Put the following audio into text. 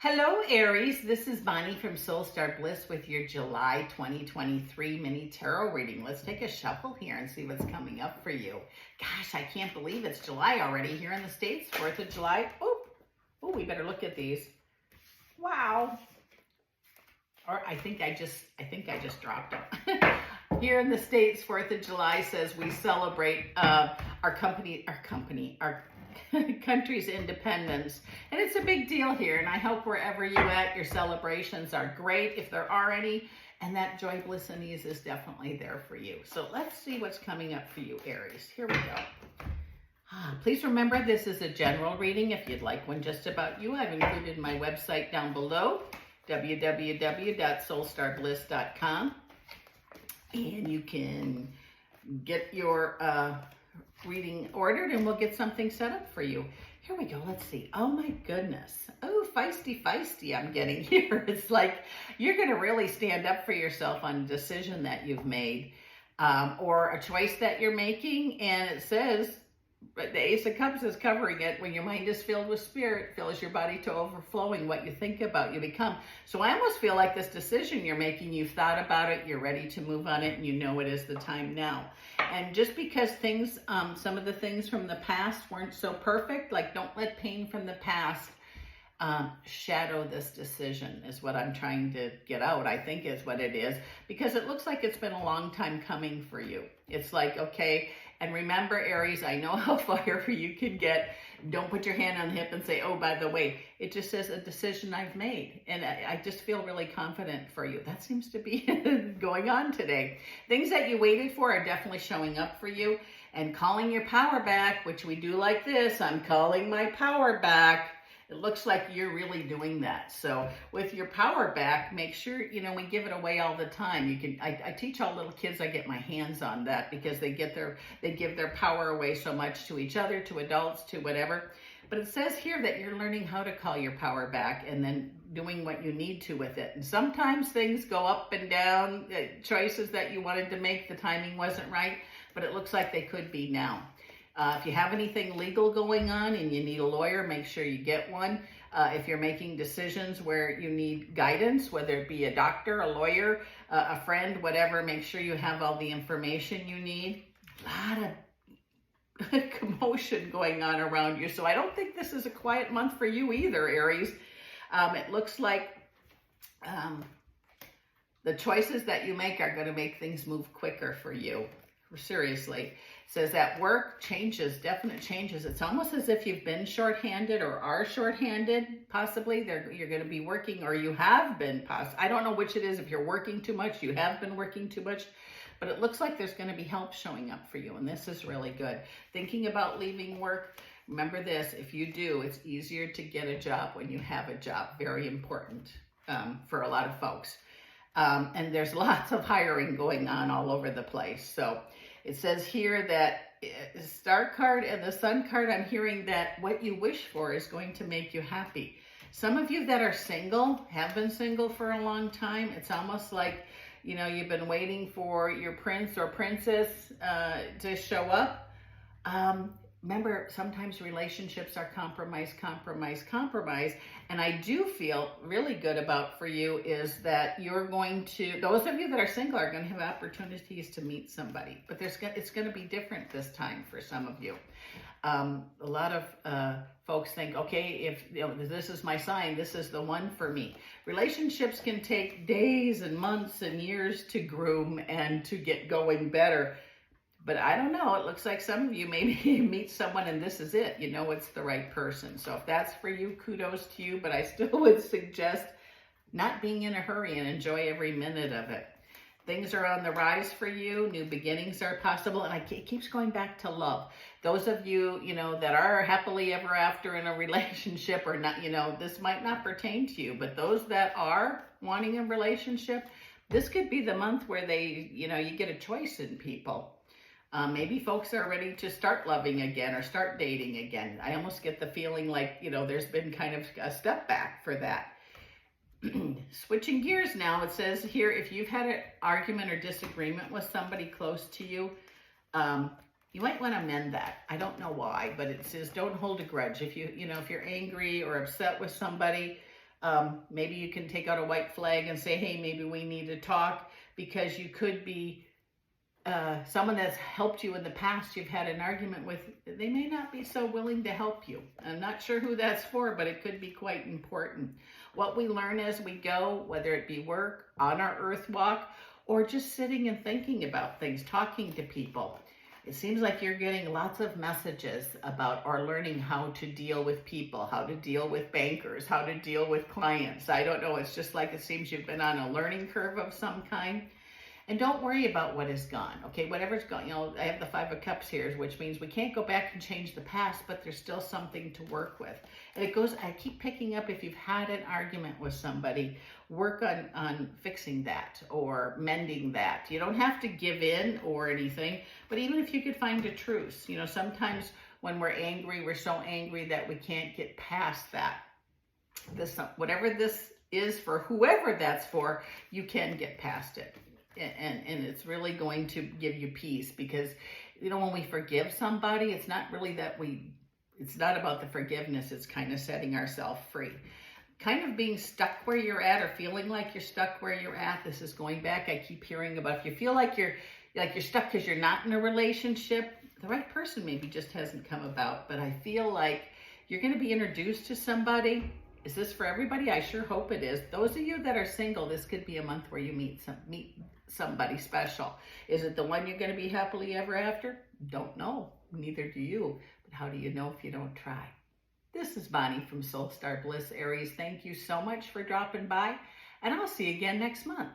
Hello, Aries. This is Bonnie from Soul Star Bliss with your July 2023 mini tarot reading. Let's take a shuffle here and see what's coming up for you. Gosh, I can't believe it's July already here in the States, 4th of July. Oh, we better look at these. Wow. Or I think I just dropped them. Here in the States, 4th of July says we celebrate our country's independence, and it's a big deal here, and I hope wherever you're at, your celebrations are great if there are any, and that joy, bliss, and ease is definitely there for you. So let's see what's coming up for you, Aries. Here we go. Please remember, this is a general reading. If you'd like one just about you, I've included my website down below, www.soulstarbliss.com, and you can get your reading ordered and we'll get something set up for you. Here we go. Let's see. Oh my goodness. Oh, feisty I'm getting here. It's like you're going to really stand up for yourself on a decision that you've made or a choice that you're making. And it says, the Ace of Cups is covering it. When your mind is filled with spirit, fills your body to overflowing. What you think about, you become. So I almost feel like this decision you're making, you've thought about it, you're ready to move on it, and you know it is the time now. And just because things, some of the things from the past weren't so perfect, like don't let pain from the past shadow this decision is what I'm trying to get out, I think is what it is, because it looks like it's been a long time coming for you. It's like, okay, and remember, Aries, I know how fiery you can get. Don't put your hand on the hip and say, oh, by the way, it just says a decision I've made. And I just feel really confident for you. That seems to be going on today. Things that you waited for are definitely showing up for you. And calling your power back, which we do like this, I'm calling my power back. It looks like you're really doing that. So with your power back, make sure, we give it away all the time. You can, I teach all little kids, I get my hands on that because they give their power away so much to each other, to adults, to whatever. But it says here that you're learning how to call your power back and then doing what you need to with it. And sometimes things go up and down, choices that you wanted to make, the timing wasn't right, but it looks like they could be now. If you have anything legal going on and you need a lawyer, make sure you get one. If you're making decisions where you need guidance, whether it be a doctor, a lawyer, a friend, whatever, make sure you have all the information you need. A lot of commotion going on around you. So I don't think this is a quiet month for you either, Aries. It looks like the choices that you make are going to make things move quicker for you. Seriously. It says at work, changes, definite changes. It's almost as if you've been shorthanded or are shorthanded, possibly. You're going to be working, or you have been, I don't know which it is. If you're working too much, you have been working too much. But it looks like there's going to be help showing up for you, and this is really good. Thinking about leaving work, remember this, if you do, it's easier to get a job when you have a job. Very important for a lot of folks. And there's lots of hiring going on all over the place. So it says here that Star card and the Sun card, I'm hearing that what you wish for is going to make you happy. Some of you that are single, have been single for a long time, it's almost like, you've been waiting for your prince or princess to show up. Remember, sometimes relationships are compromise. And I do feel really good about for you is that you're going to, those of you that are single are going to have opportunities to meet somebody. But it's going to be different this time for some of you. A lot of folks think, okay, if this is my sign, this is the one for me. Relationships can take days and months and years to groom and to get going better. But I don't know, it looks like some of you maybe meet someone and this is it. It's the right person. So if that's for you, kudos to you. But I still would suggest not being in a hurry and enjoy every minute of it. Things are on the rise for you. New beginnings are possible. And it keeps going back to love. Those of you, that are happily ever after in a relationship or not, this might not pertain to you. But those that are wanting a relationship, this could be the month where you get a choice in people. Maybe folks are ready to start loving again or start dating again. I almost get the feeling like, there's been kind of a step back for that. Switching gears now, it says here, if you've had an argument or disagreement with somebody close to you, you might want to mend that. I don't know why, but it says don't hold a grudge. If if you're angry or upset with somebody, Maybe you can take out a white flag and say, hey, maybe we need to talk, because you could be someone that's helped you in the past, you've had an argument with, they may not be so willing to help you. I'm not sure who that's for, but it could be quite important. What we learn as we go, whether it be work, on our earth walk, or just sitting and thinking about things, talking to people. It seems like you're getting lots of messages about or learning how to deal with people, how to deal with bankers, how to deal with clients. I don't know. It's just like it seems you've been on a learning curve of some kind. And don't worry about what is gone, okay? Whatever's gone, I have the Five of Cups here, which means we can't go back and change the past, but there's still something to work with. And it goes, I keep picking up, if you've had an argument with somebody, work on fixing that or mending that. You don't have to give in or anything, but even if you could find a truce, sometimes when we're angry, we're so angry that we can't get past that. Whatever this is for whoever that's for, you can get past it. And it's really going to give you peace, because when we forgive somebody, it's not really it's not about the forgiveness, it's kind of setting ourselves free. Kind of being stuck where you're at, or feeling like you're stuck where you're at. This is going back, I keep hearing about, if you feel like you're stuck because you're not in a relationship, the right person maybe just hasn't come about. But I feel like you're going to be introduced to somebody. Is this for everybody? I sure hope it is. Those of you that are single, this could be a month where you meet somebody special. Is it the one you're going to be happily ever after? Don't know. Neither do you. But how do you know if you don't try? This is Bonnie from Soul Star Bliss, Aries. Thank you so much for dropping by, and I'll see you again next month.